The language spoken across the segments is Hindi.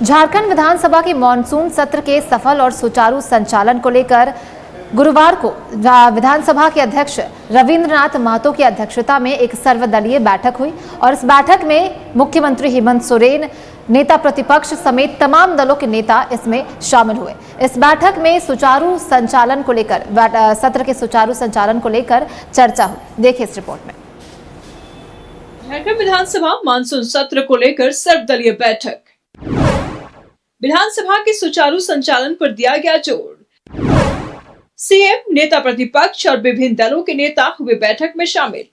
झारखंड विधानसभा के मानसून सत्र के सफल और सुचारू संचालन को लेकर गुरुवार को विधानसभा के अध्यक्ष रविंद्रनाथ महतो की अध्यक्षता में एक सर्वदलीय बैठक हुई और इस बैठक में मुख्यमंत्री हेमंत सोरेन, नेता प्रतिपक्ष समेत तमाम दलों के नेता इसमें शामिल हुए। इस बैठक में सुचारू संचालन को लेकर सत्र के सुचारू संचालन को लेकर चर्चा हुई। देखिए इस रिपोर्ट में। झारखंड विधानसभा मानसून सत्र को लेकर सर्वदलीय बैठक। विधानसभा के सुचारू संचालन पर दिया गया जोर। सीएम, नेता प्रतिपक्ष और विभिन्न दलों के नेता हुए बैठक में शामिल।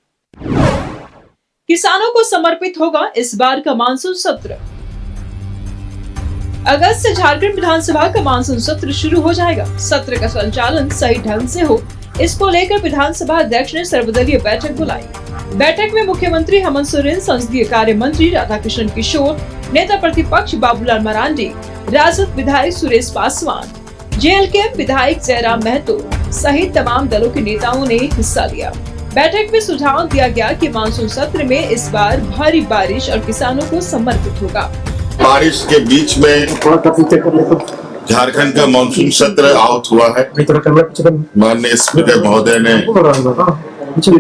किसानों को समर्पित होगा इस बार का मानसून सत्र। अगस्त से झारखंड विधानसभा का मानसून सत्र शुरू हो जाएगा। सत्र का संचालन सही ढंग से हो, इसको लेकर विधानसभा अध्यक्ष ने सर्वदलीय बैठक बुलाई। बैठक में मुख्यमंत्री हेमंत सोरेन, संसदीय कार्य मंत्री राधाकिशन किशोर, नेता प्रतिपक्ष बाबूलाल मरांडी, राजद विधायक सुरेश पासवान, जेएलके विधायक जयराम महतो सहित तमाम दलों के नेताओं ने हिस्सा लिया। बैठक में सुझाव दिया गया कि मानसून सत्र में इस बार भारी बारिश और किसानों को समर्पित होगा। बारिश के बीच में झारखंड का मानसून सत्र आहूत हुआ है। माननीय स्पीकर महोदय ने तिथि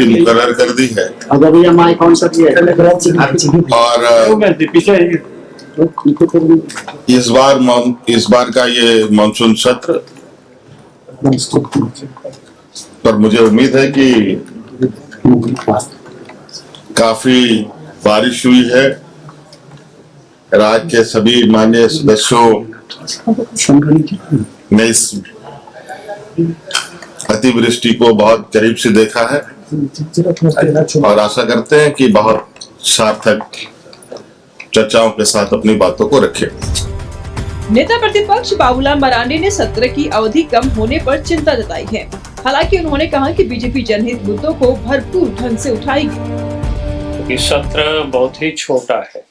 मुकर्रर कर दी है और इस बार का ये मानसून सत्र पर मुझे उम्मीद है कि काफी बारिश हुई है। राज्य के सभी माननीय सदस्यों ने इस अतिवृष्टि को बहुत करीब से देखा है और आशा करते हैं कि बहुत सार्थक चर्चाओं के साथ अपनी बातों को रखें। नेता प्रतिपक्ष बाबूलाल मरांडी ने सत्र की अवधि कम होने पर चिंता जताई है। हालांकि उन्होंने कहा कि बीजेपी जनहित मुद्दों को भरपूर ढंग से उठाएगी। सत्र बहुत ही छोटा है,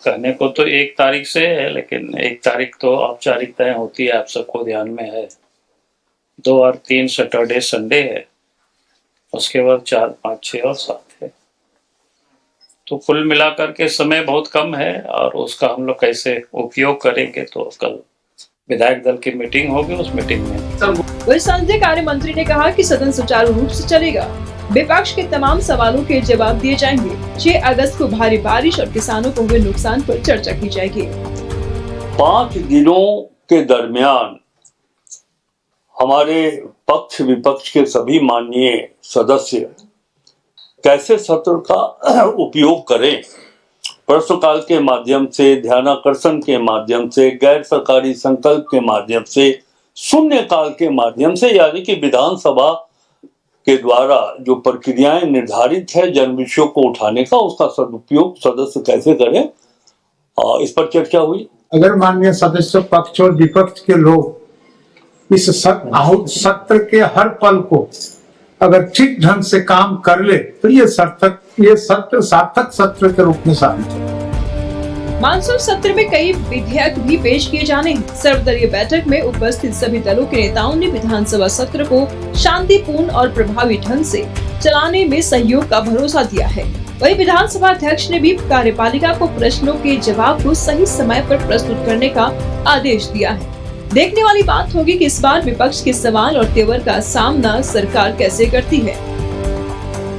कहने को तो 1 तारीख से है, लेकिन 1 तारीख तो औपचारिकताएं होती है, आप सबको ध्यान में है। 2 और 3 सैटरडे संडे है, उसके बाद 4, 5, 6 और 7 है। तो कुल मिलाकर के समय बहुत कम है और उसका हम लोग कैसे उपयोग करेंगे, तो कल विधायक दल की मीटिंग होगी, उस मीटिंग में। वही संसदीय कार्य मंत्री ने कहा कि सदन सुचारू रूप से चलेगा। विपक्ष के तमाम सवालों के जवाब दिए जाएंगे। 6 अगस्त को भारी बारिश और किसानों को हुए नुकसान पर चर्चा की जाएगी। 5 दिनों के दरमियान हमारे पक्ष विपक्ष के सभी माननीय सदस्य कैसे सत्र का उपयोग करें, प्रश्नकाल के माध्यम से, ध्यानाकर्षण के माध्यम से, गैर सरकारी संकल्प के माध्यम से, शून्यकाल के माध्यम से, यानी कि विधानसभा के द्वारा जो प्रक्रियाएं निर्धारित है जन विषयों को उठाने का, उसका सदुपयोग सदस्य कैसे करें, इस पर चर्चा हुई। अगर माननीय सदस्य पक्ष और विपक्ष के लोग इस सत्र के हर पल को अगर ठीक ढंग से काम कर ले तो ये सत्र सार्थक सत्र के रूप में साबित है। मानसून सत्र में कई विधेयक भी पेश किए जाने हैं। सर्वदलीय बैठक में उपस्थित सभी दलों के नेताओं ने विधानसभा सत्र को शांतिपूर्ण और प्रभावी ढंग से चलाने में सहयोग का भरोसा दिया है। वहीं विधानसभा अध्यक्ष ने भी कार्यपालिका को प्रश्नों के जवाब को सही समय पर प्रस्तुत करने का आदेश दिया है। देखने वाली बात होगी कि इस बार विपक्ष के सवाल और तेवर का सामना सरकार कैसे करती है।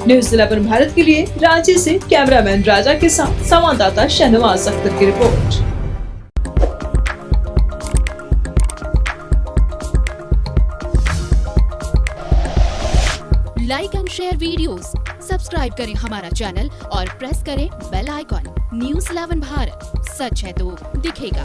न्यूज़ 11 भारत के लिए रांची से कैमरामैन राजा के साथ संवाददाता शहनवाज अख्तर की report. Like and share videos, subscribe करें हमारा चैनल और प्रेस करें बेल आइकॉन। न्यूज़ 11 भारत, सच है तो दिखेगा।